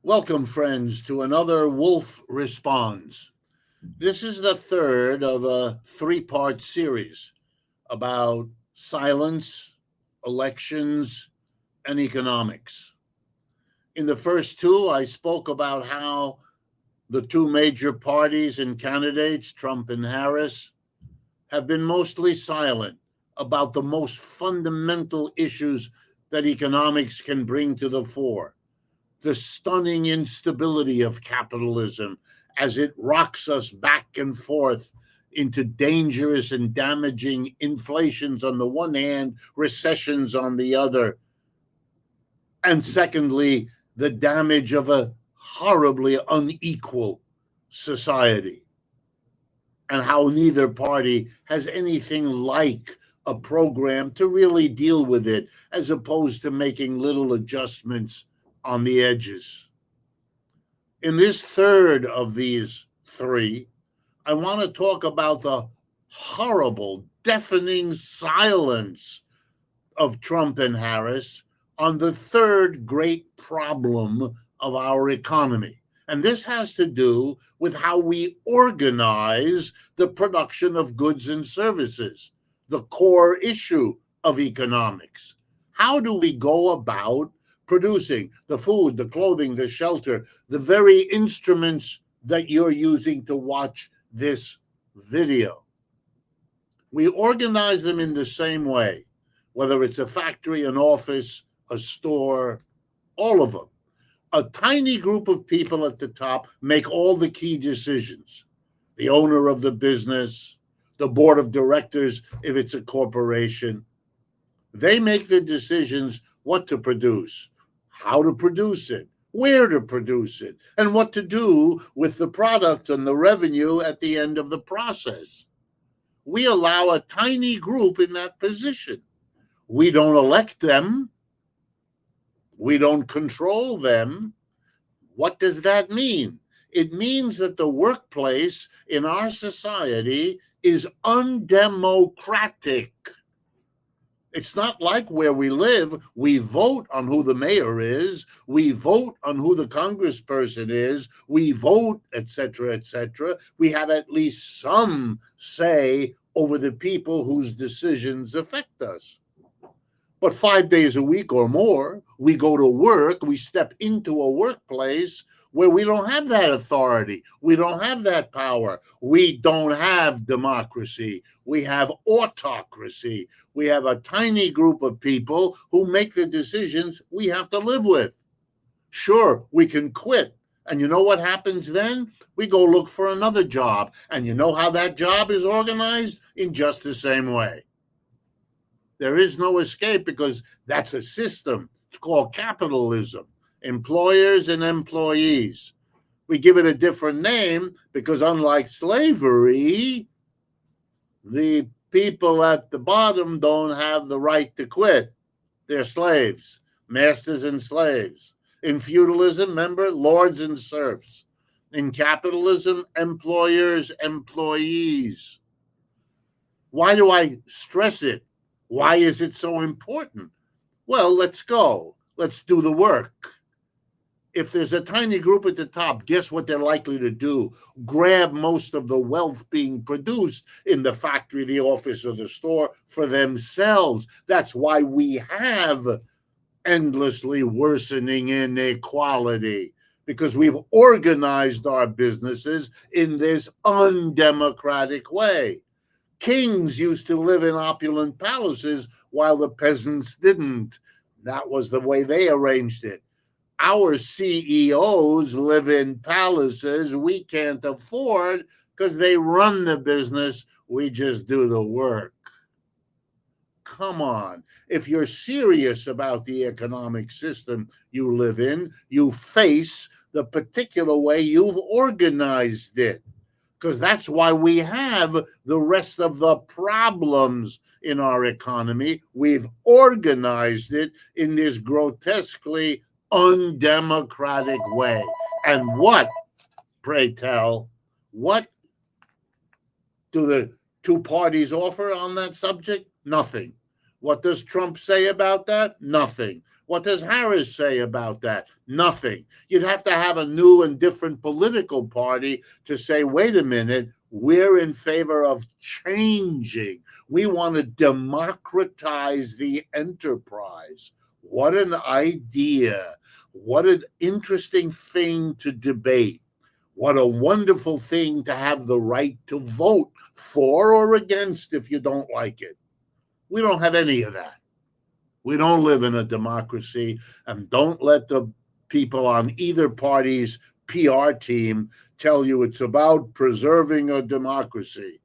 Welcome, friends, to another Wolff Responds. This is the third of a three-part series about silence, elections, and economics. In the first two, I spoke about how the two major parties and candidates, Trump and Harris, have been mostly silent about the most fundamental issues that economics can bring to the fore. The stunning instability of capitalism as it rocks us back and forth into dangerous and damaging inflations on the one hand, recessions on the other. And secondly, the damage of a horribly unequal society, and how neither party has anything like a program to really deal with it, as opposed to making little adjustments on the edges. In this third of these three, I want to talk about the horrible, deafening silence of Trump and Harris on the third great problem of our economy. And this has to do with how we organize the production of goods and services, the core issue of economics. How do we go about producing the food, the clothing, the shelter, the very instruments that you're using to watch this video? We organize them in the same way, whether it's a factory, an office, a store, all of them. A tiny group of people at the top make all the key decisions. The owner of the business, the board of directors, if it's a corporation, they make the decisions what to produce, how to produce it, where to produce it, and what to do with the product and the revenue at the end of the process. We allow a tiny group in that position. We don't elect them. We don't control them. What does that mean? It means that the workplace in our society is undemocratic. It's not like where we live. We vote on who the mayor is. We vote on who the congressperson is. We vote, etc., etc. We have at least some say over the people whose decisions affect us. But 5 days a week or more, we go to work, we step into a workplace where we don't have that authority. We don't have that power. We don't have democracy. We have autocracy. We have a tiny group of people who make the decisions we have to live with. Sure, we can quit. And you know what happens then? We go look for another job. And you know how that job is organized? In just the same way. There is no escape because that's a system. It's called capitalism. Employers and employees. We give it a different name because, unlike slavery, the people at the bottom don't have the right to quit. They're slaves, masters and slaves. In feudalism, remember, lords and serfs. In capitalism, employers, employees. Why do I stress it? Why is it so important? Well, let's go. Let's do the work. If there's a tiny group at the top, guess what they're likely to do? Grab most of the wealth being produced in the factory, the office, or the store for themselves. That's why we have endlessly worsening inequality, because we've organized our businesses in this undemocratic way. Kings used to live in opulent palaces while the peasants didn't. That was the way they arranged it. Our CEOs live in palaces we can't afford because they run the business. We just do the work. Come on. If you're serious about the economic system you live in, you face the particular way you've organized it, because that's why we have the rest of the problems in our economy. We've organized it in this grotesquely undemocratic way. And what, pray tell, what do the two parties offer on that subject? Nothing. What does Trump say about that? Nothing. What does Harris say about that? Nothing. You'd have to have a new and different political party to say, wait a minute, we're in favor of changing. We want to democratize the enterprise. What an idea. What an interesting thing to debate. What a wonderful thing to have the right to vote for or against if you don't like it. We don't have any of that. We don't live in a democracy, and don't let the people on either party's PR team tell you it's about preserving a democracy.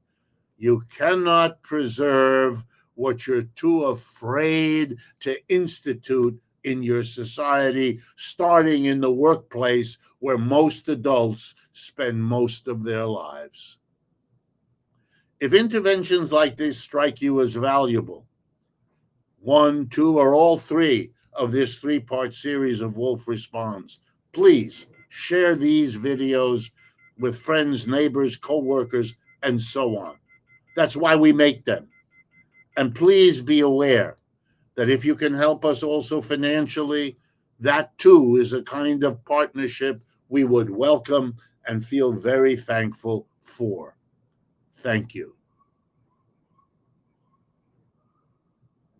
You cannot preserve what you're too afraid to institute in your society, starting in the workplace where most adults spend most of their lives. If interventions like this strike you as valuable, one, two, or all three of this three-part series of Wolff Responds, please share these videos with friends, neighbors, co-workers, and so on. That's why we make them. And please be aware that if you can help us also financially, that too is a kind of partnership we would welcome and feel very thankful for. Thank you.